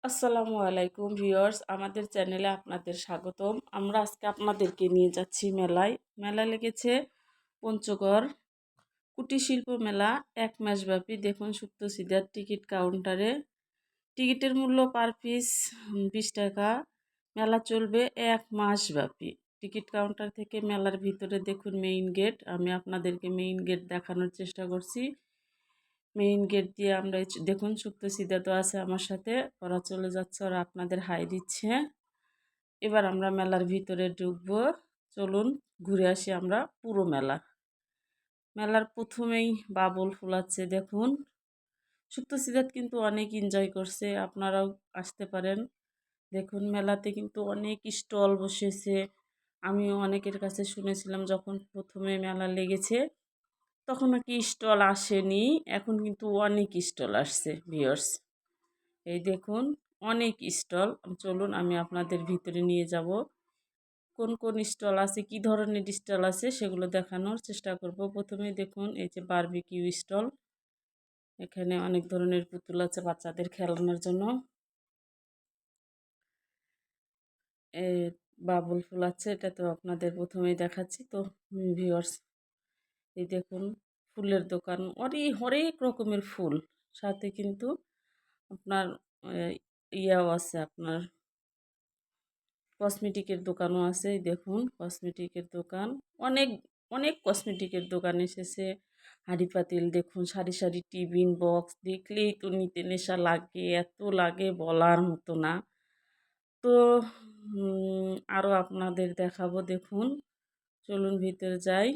আসসালামু আলাইকুম ভিউয়ার্স, আমাদের চ্যানেলে আপনাদের স্বাগতম। আমরা আজকে আপনাদেরকে নিয়ে যাচ্ছি মেলায়। মেলা লেগেছে পঞ্চগড় কুটির শিল্প মেলা 1 মাস ব্যাপী। দেখুন সুপ্তসিদার টিকিট কাউন্টারে টিকিটের মূল্য পার পিস 20 টাকা। মেলা চলবে 1 মাস ব্যাপী। টিকিট কাউন্টার থেকে মেলার ভিতরে দেখুন মেইন গেট। আমি আপনাদেরকে মেইন গেট দেখানোর চেষ্টা করছি। মেইন গেট দিয়ে আমরা দেখুন সুপ্তসিদা তো আছে আমার সাথে, ওরা চলে যাচ্ছে, ওরা আপনাদের হাই দিচ্ছে। এবার আমরা মেলার ভিতরে ঢুকবো। চলুন ঘুরে আসি আমরা পুরো মেলা। মেলার প্রথমেই বাবুল ফুলাচ্ছে দেখুন। সুপ্তসিদাত কিন্তু অনেক এনজয় করছে, আপনারাও আসতে পারেন। দেখুন মেলাতে কিন্তু অনেক স্টল বসেছে। আমিও অনেকের কাছে শুনেছিলাম যখন প্রথমে মেলা লেগেছে তখন নাকি স্টল আসেনি, এখন কিন্তু অনেক স্টল আসছে ভিউয়ার্স। এই দেখুন অনেক স্টল। চলুন আমি আপনাদের ভিতরে নিয়ে যাব। কোন কোন স্টল আছে, কি ধরনের স্টল আছে সেগুলো দেখানোর চেষ্টা করব। প্রথমেই দেখুন এই যে বারবিকিউ স্টল। এখানে অনেক ধরনের পুতুল আছে বাচ্চাদের খেলানোর জন্য। এ বাবুল ফুল আছে, এটা তো আপনাদের প্রথমেই দেখাচ্ছি। তো ভিউয়ার্স এই দেখুন ফুলের দোকান, হরেক রকমের ফুল, সাথে কিন্তু আপনার ইয়াও আছে, আপনার কসমেটিকের দোকানও আছে। এই দেখুন কসমেটিকের দোকান, অনেক অনেক কসমেটিকের দোকান এসেছে। হাঁড়ি পাতিল দেখুন, সারি সারি টিফিন বক্স, দেখলেই তো নিতে নেশা লাগে, এত লাগে বলার মতো না। তো আরও আপনাদের দেখাবো দেখুন। চলুন ভিতরে যাই।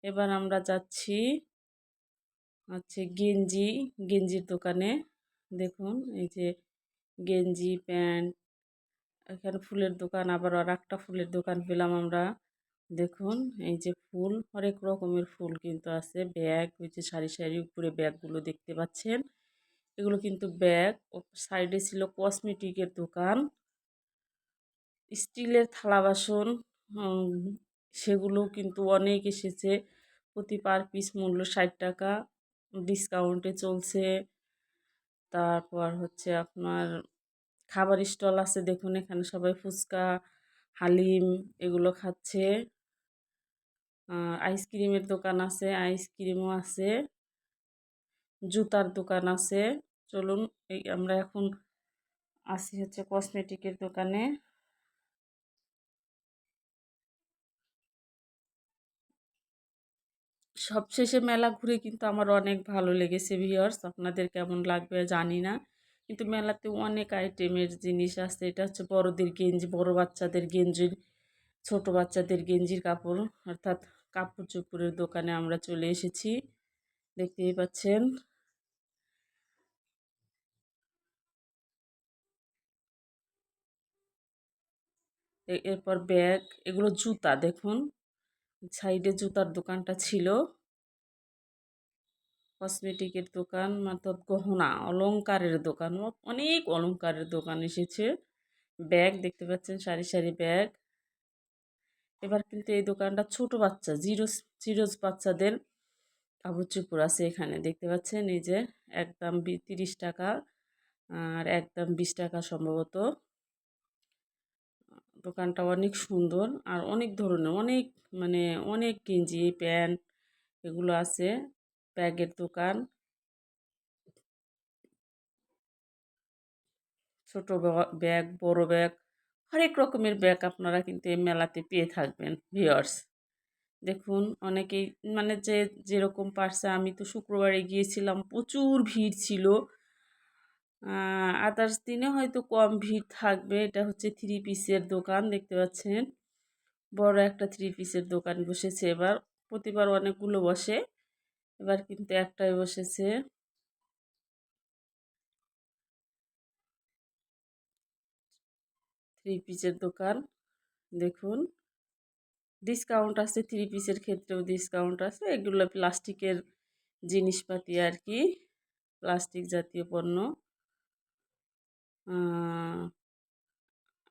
এবার আমরা যাচ্ছি হচ্ছে গেঞ্জির দোকানে। দেখুন এই যে গেঞ্জি প্যান্ট, এখানে ফুলের দোকান, আবার আর একটা ফুলের দোকান পেলাম আমরা। দেখুন এই যে ফুল, হরেক রকমের ফুল কিন্তু আছে। ব্যাগ, ওই যে সারি সারি উপরে ব্যাগগুলো দেখতে পাচ্ছেন, এগুলো কিন্তু ব্যাগ। সাইডে ছিল কসমেটিকের দোকান, স্টিলের থালা বাসন, সেগুলো কিন্তু অনেক এসেছে। প্রতি পার পিস মূল্য 60 টাকা, ডিসকাউন্টে চলছে। তারপর হচ্ছে আপনার খাবার স্টল আছে দেখুন, এখানে সবাই ফুচকা হালিম এগুলো খাচ্ছে। আইসক্রিমের দোকান আছে, আইসক্রিমও আছে। জুতার দোকান আছে। চলুন এই আমরা এখন আসি হচ্ছে কসমেটিকের দোকানে। সবশেষে মেলা ঘুরে কিন্তু আমার অনেক ভালো লেগেছে ভিউয়ার্স, আপনাদের কেমন লাগবে জানি না। কিন্তু মেলাতে অনেক আইটেমের জিনিস আছে। এটা হচ্ছে বড়দের গেঞ্জি, বড় বাচ্চাদের গেঞ্জির, ছোট বাচ্চাদের গেঞ্জির কাপড়, অর্থাৎ কাপড় চোপড়ের দোকানে আমরা চলে এসেছি, দেখতেই পাচ্ছেন। এরপর ব্যাগ, এগুলো জুতা দেখুন, সাইডে জুতার দোকানটা ছিল। কসমেটিকের দোকান, অর্থাৎ গহনা অলংকারের দোকান, অনেক অলংকারের দোকান এসেছে। ব্যাগ দেখতে পাচ্ছেন, সারি সারি ব্যাগ। এবার কিন্তু এই দোকানটা ছোট বাচ্চা, জিরোজ বাচ্চাদের কাপড় চোপড় আছে। এখানে দেখতে পাচ্ছেন এই যে একদম 30 টাকা আর একদম 20 টাকা সম্ভবত। দোকানটা অনেক সুন্দর আর অনেক ধরনের, অনেক মানে অনেক গেঞ্জি প্যান্ট এগুলো আছে। ব্যাগের দোকান, ছোট ব্যাগ, বড় ব্যাগ, হরেক রকমের ব্যাগ আপনারা কিন্তু এই মেলাতে পেয়ে থাকবেন ভিউয়ার্স। দেখুন অনেকেই মানে যে যেরকম পারছে, আমি তো শুক্রবারে গিয়েছিলাম, প্রচুর ভিড় ছিল। আদার্স দিনে হয়তো কম ভিড় থাকবে। এটা হচ্ছে থ্রি পিসের দোকান, দেখতে পাচ্ছেন বড় একটা থ্রি পিসের দোকান বসেছে এবার। প্রতিবার অনেকগুলো বসে, এবার কিন্তু একটাই বসেছে। থ্রি পিসের দোকান দেখুন, ডিসকাউন্ট আছে, থ্রি পিসের ক্ষেত্রেও ডিসকাউন্ট আছে। এগুলো প্লাস্টিকের জিনিসপাতি আর কি, প্লাস্টিক জাতীয় পণ্য।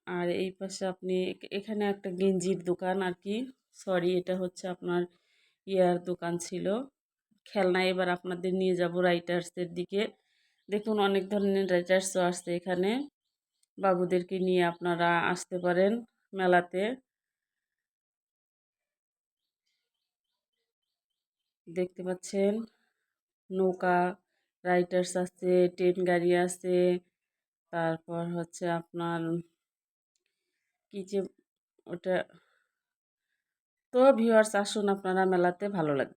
আর এই পাশে আপনি এখানে একটা গেঞ্জির দোকান আর কি, সরি এটা হচ্ছে আপনার ইয়ার দোকান ছিল, খেলনা। এবার আপনাদের নিয়ে যাব রাইটার্সের দিকে। দেখুন অনেক ধরনের রাইডার্সও আসছে এখানে। বাবুদেরকে নিয়ে আপনারা আসতে পারেন মেলাতে। দেখতে পাচ্ছেন নৌকা রাইডার্স আছে, ট্রেন গাড়ি আছে, তারপর হচ্ছে আপনার কি যে ওটা। তো ভিউয়ার্স আসুন আপনারা মেলাতে, ভালো লাগবে।